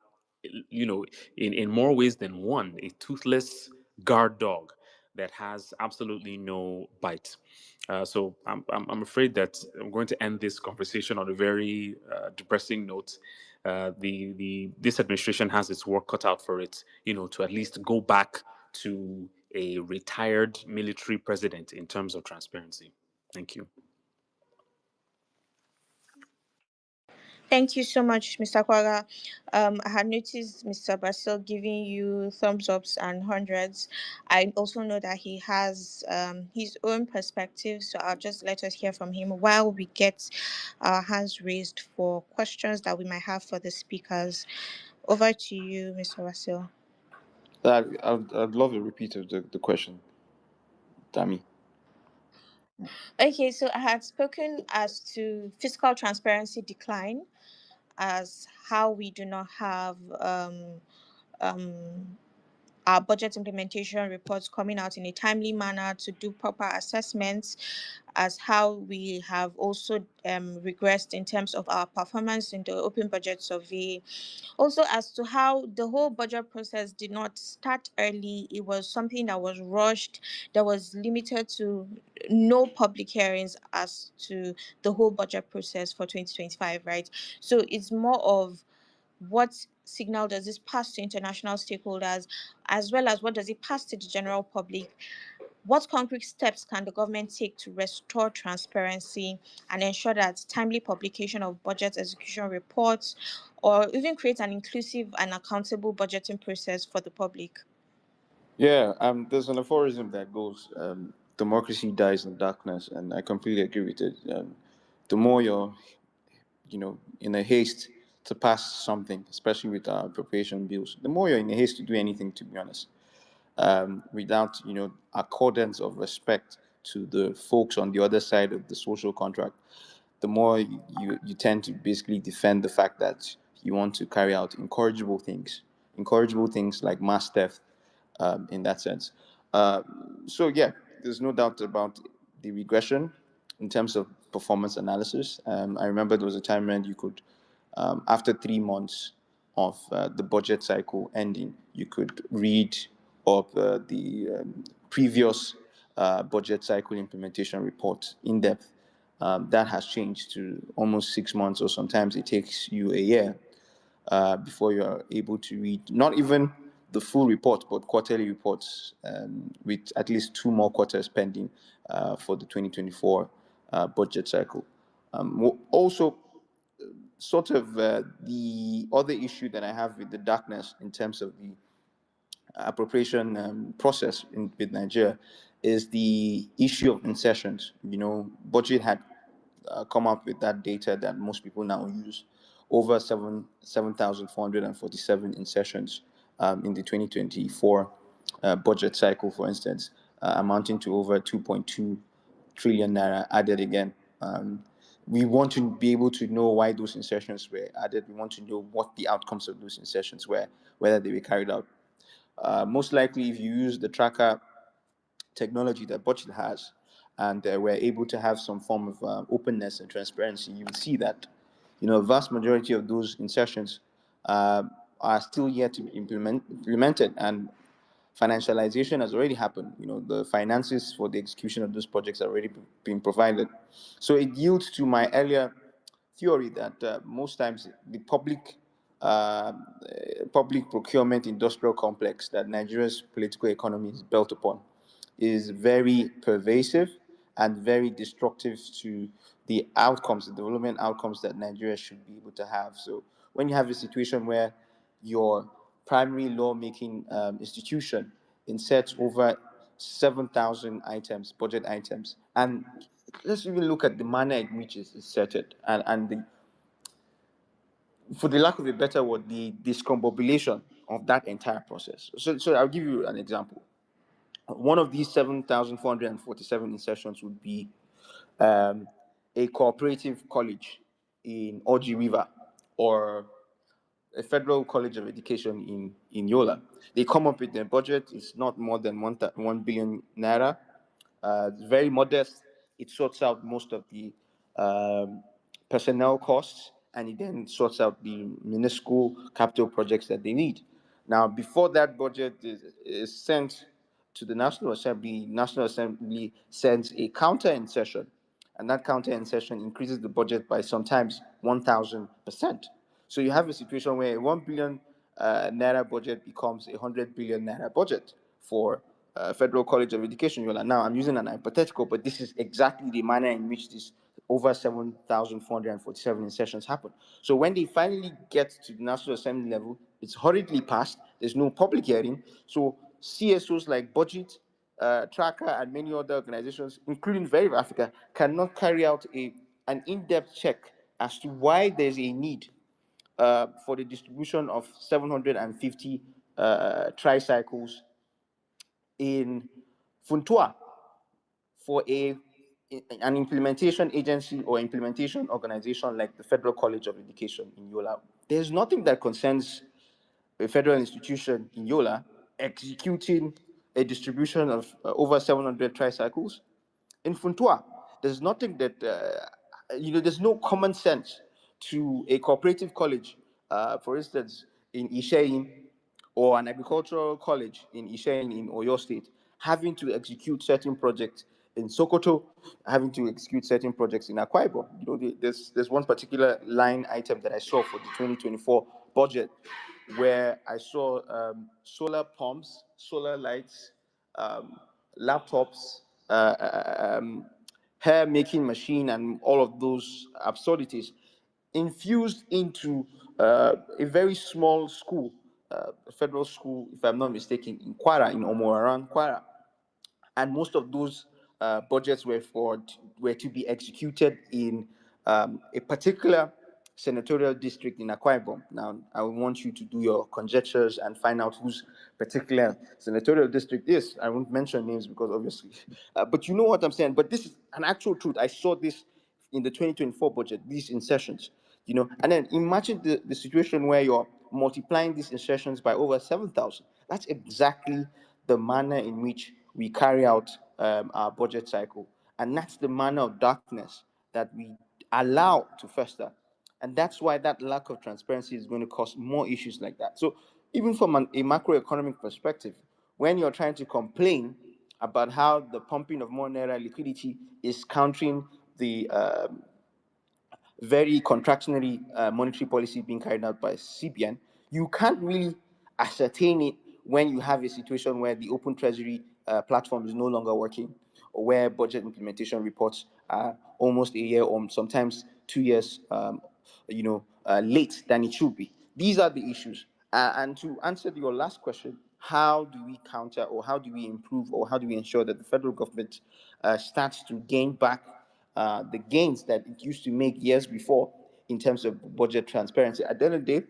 in more ways than one, a toothless guard dog that has absolutely no bite. So I'm afraid that I'm going to end this conversation on a very depressing note. This administration has its work cut out for it, to at least go back to a retired military president in terms of transparency. Thank you. Thank you so much, Mr. Kwaga. I had noticed Mr. Basil giving you thumbs ups and hundreds. I also know that he has his own perspective, so I'll just let us hear from him while we get our hands raised for questions that we might have for the speakers. Over to you, Mr. Basil. I'd love a repeat of the question, Tammy. Okay, so I had spoken as to fiscal transparency decline, as how we do not have um, our budget implementation reports coming out in a timely manner, to do proper assessments as how we have also regressed in terms of our performance in the open budget survey. Also, as to how the whole budget process did not start early, it was something that was rushed, that was limited to no public hearings as to the whole budget process for 2025, right? So it's more of what signal does this pass to international stakeholders, as well as what does it pass to the general public? What concrete steps can the government take to restore transparency and ensure that timely publication of budget execution reports, or even create an inclusive and accountable budgeting process for the public? Yeah, there's an aphorism that goes, democracy dies in darkness, and I completely agree with it. The more you're, in a haste to pass something, especially with appropriation bills, the more you're in a haste to do anything, to be honest, without, accordance of respect to the folks on the other side of the social contract, the more you tend to basically defend the fact that you want to carry out incorrigible things like mass theft, in that sense. Uh, so yeah, there's no doubt about the regression in terms of performance analysis. I remember there was a time when you could, after 3 months of the budget cycle ending, you could read up the previous budget cycle implementation report in depth. That has changed to almost 6 months, or sometimes it takes you a year before you are able to read not even the full report, but quarterly reports, with at least two more quarters pending for the 2024 budget cycle. Also, sort of the other issue that I have with the darkness in terms of the appropriation process with Nigeria is the issue of insertions. Budget had come up with that data that most people now use. Over 7,447 insertions in the 2024 budget cycle, for instance, amounting to over 2.2 trillion naira added again. We want to be able to know why those insertions were added. We want to know what the outcomes of those insertions were, whether they were carried out. Most likely, if you use the tracker technology that Budget has, and we're able to have some form of openness and transparency, you will see that, a vast majority of those insertions uh, are still yet to be implemented, and financialization has already happened. The finances for the execution of those projects are already being provided. So it yields to my earlier theory that most times the public procurement industrial complex that Nigeria's political economy is built upon is very pervasive and very destructive to the outcomes, the development outcomes that Nigeria should be able to have. So when you have a situation where your primary lawmaking institution inserts over 7,000 items, budget items, and let's even look at the manner in which it's inserted, and for the lack of a better word, the discombobulation of that entire process. So I'll give you an example. One of these 7,447 insertions would be a cooperative college in Oji River, or a federal college of education in Yola. They come up with their budget. It's not more than 1 billion naira. It's very modest. It sorts out most of the um, personnel costs, and it then sorts out the municipal capital projects that they need. Now, before that budget is sent to the National Assembly sends a counter insertion, and that counter insertion increases the budget by sometimes 1,000%. So you have a situation where a 1 billion naira budget becomes a 100 billion naira budget for Federal College of Education, Yola. Now, I'm using an hypothetical, but this is exactly the manner in which this over 7,447 insertions happen. So when they finally get to the National Assembly level, it's hurriedly passed. There's no public hearing. So CSOs like Budget, Tracker, and many other organizations, including Very Africa, cannot carry out an in-depth check as to why there's a need for the distribution of 750 tricycles in Funtua for an implementation agency or implementation organization like the Federal College of Education in Yola. There's nothing that concerns a federal institution in Yola executing a distribution of over 700 tricycles. In Funtua, there's nothing that, there's no common sense to a cooperative college, for instance, in Ishain, or an agricultural college in Ishain in Oyo State, having to execute certain projects in Sokoto, having to execute certain projects in Akwa Ibom. There's one particular line item that I saw for the 2024 budget where I saw solar pumps, solar lights, um, laptops, hair making machine, and all of those absurdities infused into a very small school, a federal school, if I'm not mistaken, in Kwara, in Omoaran, Kwara. And most of those budgets were to be executed in a particular senatorial district in Akwa Ibom. Now, I want you to do your conjectures and find out whose particular senatorial district is. I won't mention names because obviously, but you know what I'm saying. But this is an actual truth. I saw this in the 2024 budget, these insertions, and then imagine the situation where you're multiplying these insertions by over 7,000. That's exactly the manner in which we carry out our budget cycle. And that's the manner of darkness that we allow to fester. And that's why that lack of transparency is going to cause more issues like that. So, even from a macroeconomic perspective, when you're trying to complain about how the pumping of more naira liquidity is countering the very contractionary monetary policy being carried out by CBN, you can't really ascertain it when you have a situation where the open treasury platform is no longer working, or where budget implementation reports are almost a year or sometimes 2 years, late than it should be. These are the issues. And to answer your last question, how do we counter, or how do we improve, or how do we ensure that the federal government starts to gain back the gains that it used to make years before in terms of budget transparency? At the end of the day,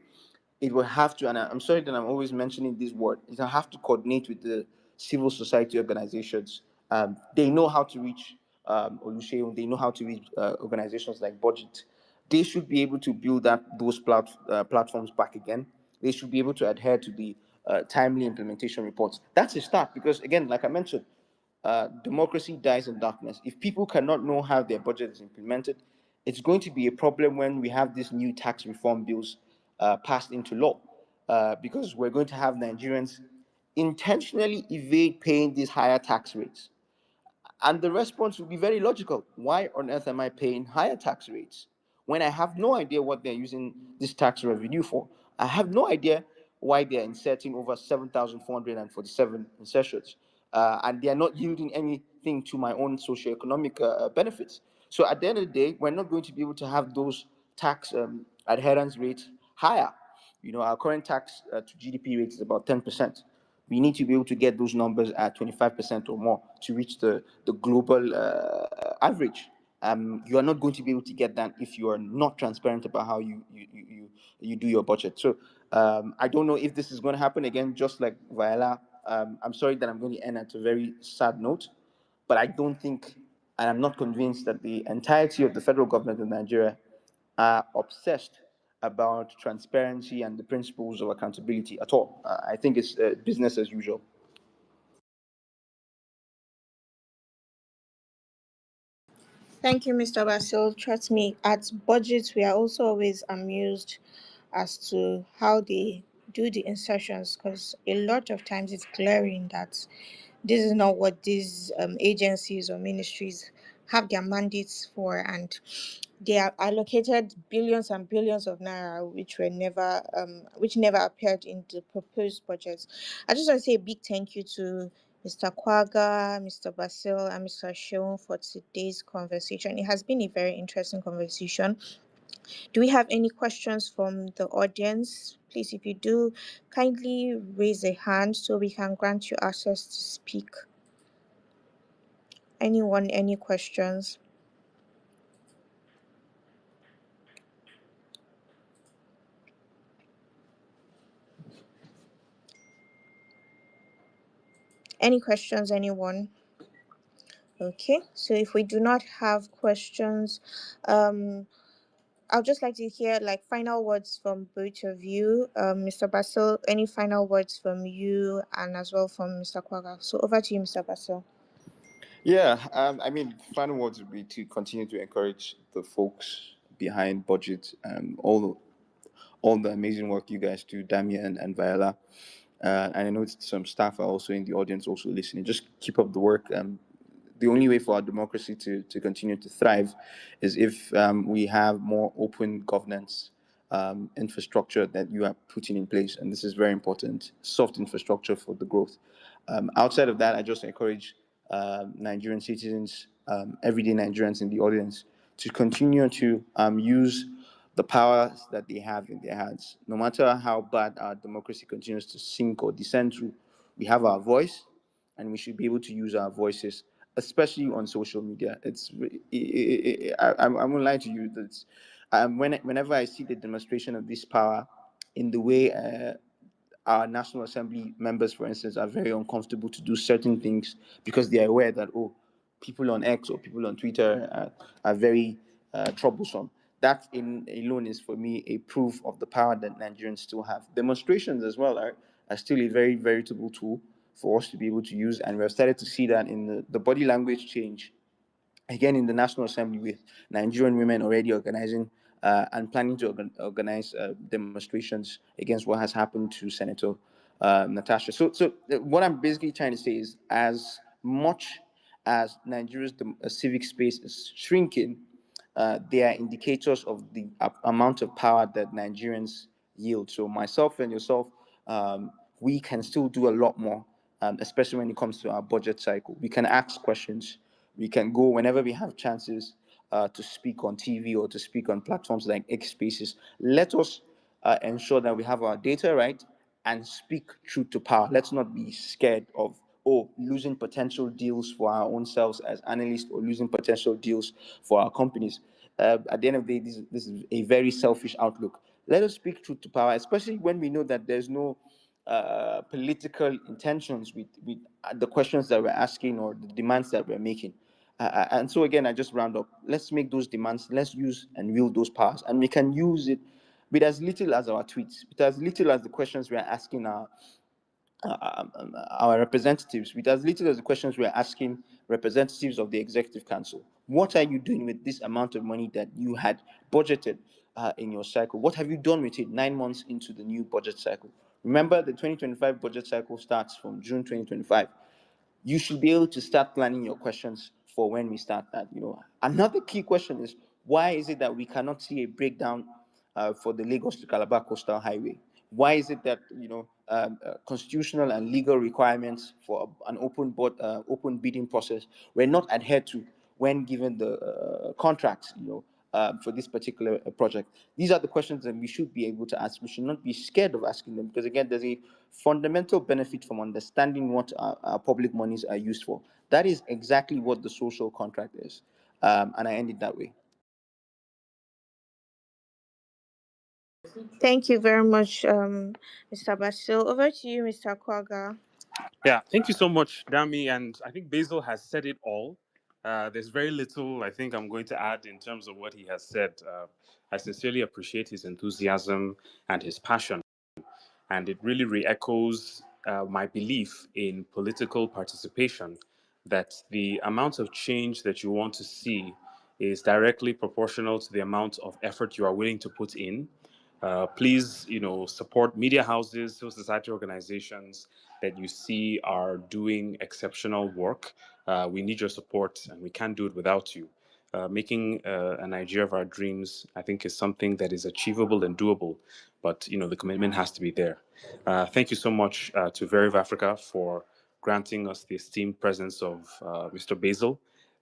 it will have to, and I'm sorry that I'm always mentioning this word, it will have to coordinate with the civil society organizations. They know how to reach Olusegun, they know how to reach organizations like Budget. They should be able to build those platforms back again. They should be able to adhere to the timely implementation reports. That's a start because, again, like I mentioned, democracy dies in darkness. If people cannot know how their budget is implemented, it's going to be a problem when we have these new tax reform bills passed into law, because we're going to have Nigerians intentionally evade paying these higher tax rates. And the response would be very logical. Why on earth am I paying higher tax rates when I have no idea what they're using this tax revenue for? I have no idea why they're inserting over 7,447 insertions, and they're not yielding anything to my own socioeconomic benefits. So at the end of the day, we're not going to be able to have those tax adherence rates higher. Our current tax to GDP rate is about 10%. We need to be able to get those numbers at 25% or more to reach the global average. You are not going to be able to get that if you are not transparent about how you do your budget. So I don't know if this is going to happen again, just like Viola. I'm sorry that I'm going to end at a very sad note, but I don't think, and I'm not convinced that the entirety of the federal government of Nigeria are obsessed about transparency and the principles of accountability at all. I think it's business as usual. Thank you, Mr. Basil. Trust me, at budget, we are also always amused as to how they do the insertions, because a lot of times it's glaring that this is not what these agencies or ministries have their mandates for, and they are allocated billions and billions of naira which never appeared in the proposed budget. I just want to say a big thank you to Mr. Kwaga, Mr. Basil, and Mr. Sheon for today's conversation. It has been a very interesting conversation. Do we have any questions from the audience? Please, if you do, kindly raise a hand so we can grant you access to speak. Anyone, any questions? Any questions, anyone? Okay, so if we do not have questions, I'll just like to hear like final words from both of you. Mr. Basil, any final words from you and as well from Mr. Kwaga. So over to you, Mr. Basil. Yeah, I mean, final words would be to continue to encourage the folks behind budget, all the amazing work you guys do, Damien and Viola. And I know some staff are also in the audience, also listening. Just keep up the work. The only way for our democracy to continue to thrive is if we have more open governance infrastructure that you are putting in place. And this is very important, soft infrastructure for the growth. Outside of that, I just encourage Nigerian citizens, everyday Nigerians in the audience, to continue to use the powers that they have in their hands. No matter how bad our democracy continues to sink or descend through, we have our voice, and we should be able to use our voices, especially on social media. I won't lie to you. That whenever I see the demonstration of this power in the way our National Assembly members, for instance, are very uncomfortable to do certain things because they are aware that, oh, people on X or people on Twitter are very troublesome. That in alone is for me a proof of the power that Nigerians still have. Demonstrations as well are still a very veritable tool for us to be able to use, and we've started to see that in the body language change again in the National Assembly, with Nigerian women already organizing and planning to organize demonstrations against what has happened to Senator Natasha. So what I'm basically trying to say is, as much as Nigeria's civic space is shrinking, they are indicators of the amount of power that Nigerians yield. So myself and yourself, we can still do a lot more, especially when it comes to our budget cycle. We can ask questions. We can go whenever we have chances to speak on TV or to speak on platforms like X Spaces. Let us ensure that we have our data right and speak truth to power. Let's not be scared of, losing potential deals for our own selves as analysts, or losing potential deals for our companies. At the end of the day, this is a very selfish outlook. Let us speak truth to power, especially when we know that there's no political intentions with the questions that we're asking or the demands that we're making. And so again, I just round up. Let's make those demands. Let's use and wield those powers, and we can use it with as little as our tweets, with as little as the questions we are asking our representatives, with as little as the questions we are asking representatives of the executive council. What are you doing with this amount of money that you had budgeted in your cycle? What have you done with it 9 months into the new budget cycle? Remember, the 2025 budget cycle starts from June 2025. You should be able to start planning your questions for when we start that. Another key question is, why is it that we cannot see a breakdown for the Lagos to Calabar Coastal Highway? Why is it that constitutional and legal requirements for an open bidding process were not adhered to when given the contracts? For this particular project. These are the questions that we should be able to ask. We should not be scared of asking them, because again, there's a fundamental benefit from understanding what our public monies are used for. That is exactly what the social contract is. And I end it that way. Thank you very much, Mr. Basil. Over to you, Mr. Kwaga. Yeah, thank you so much, Dami. And I think Basil has said it all. There's very little I think I'm going to add in terms of what he has said. I sincerely appreciate his enthusiasm and his passion, and it really re-echoes my belief in political participation, that the amount of change that you want to see is directly proportional to the amount of effort you are willing to put in. Please, support media houses, civil society organizations that you see are doing exceptional work. We need your support, and we can't do it without you. Making a Nigeria of our dreams, I think, is something that is achievable and doable, but the commitment has to be there. Thank you so much to Veriv Africa for granting us the esteemed presence of Mr. Basil,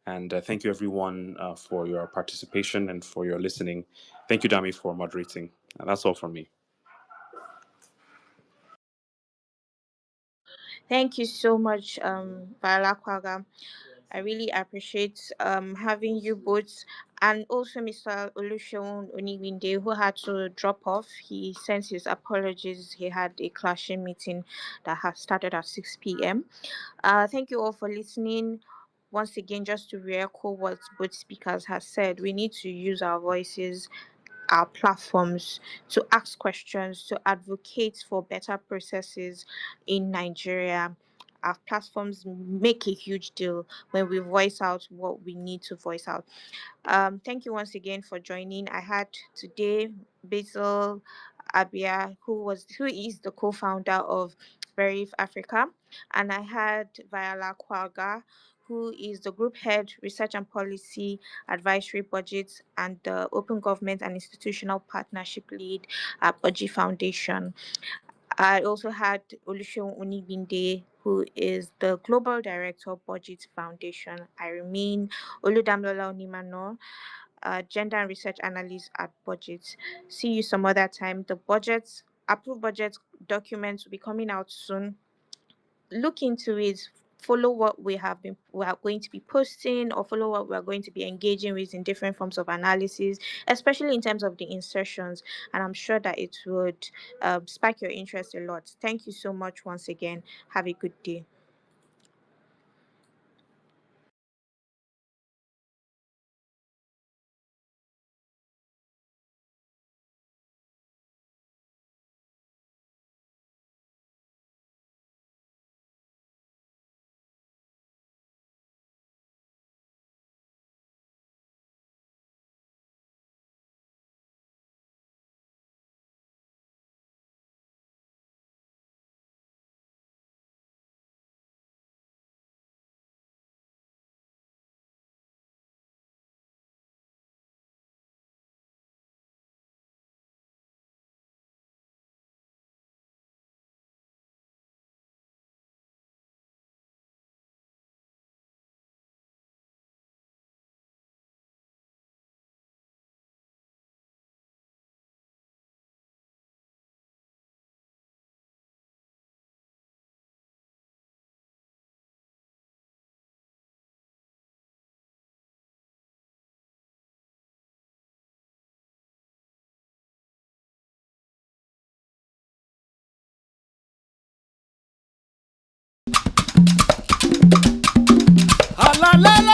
and thank you everyone for your participation and for your listening. Thank you, Dami, for moderating. And that's all from me. Thank you so much, Viola Kwaga. I really appreciate having you both, and also Mr. Oluseun Oniwinde, who had to drop off. He sends his apologies. He had a clashing meeting that has started at 6 p.m. Thank you all for listening. Once again, just to re-echo what both speakers have said, we need to use our voices our platforms to ask questions, to advocate for better processes in Nigeria. Our platforms make a huge deal when we voice out what we need to voice out. Thank you once again for joining. I had today Basil Abia, who is the co-founder of Brave Africa, and I had Viola Kwaga, who is the group head, research and policy, advisory budgets, and the open government and institutional partnership lead at Budgie Foundation. I also had Oluseun Onibinde, who is the global director of Budget Foundation. I remain Oludamlola Onimano, gender and research analyst at Budget. See you some other time. The approved budget documents will be coming out soon. Look into it. Follow what we are going to be posting, or follow what we are going to be engaging with in different forms of analysis, especially in terms of the insertions. And I'm sure that it would spark your interest a lot. Thank you so much once again. Have a good day. La la la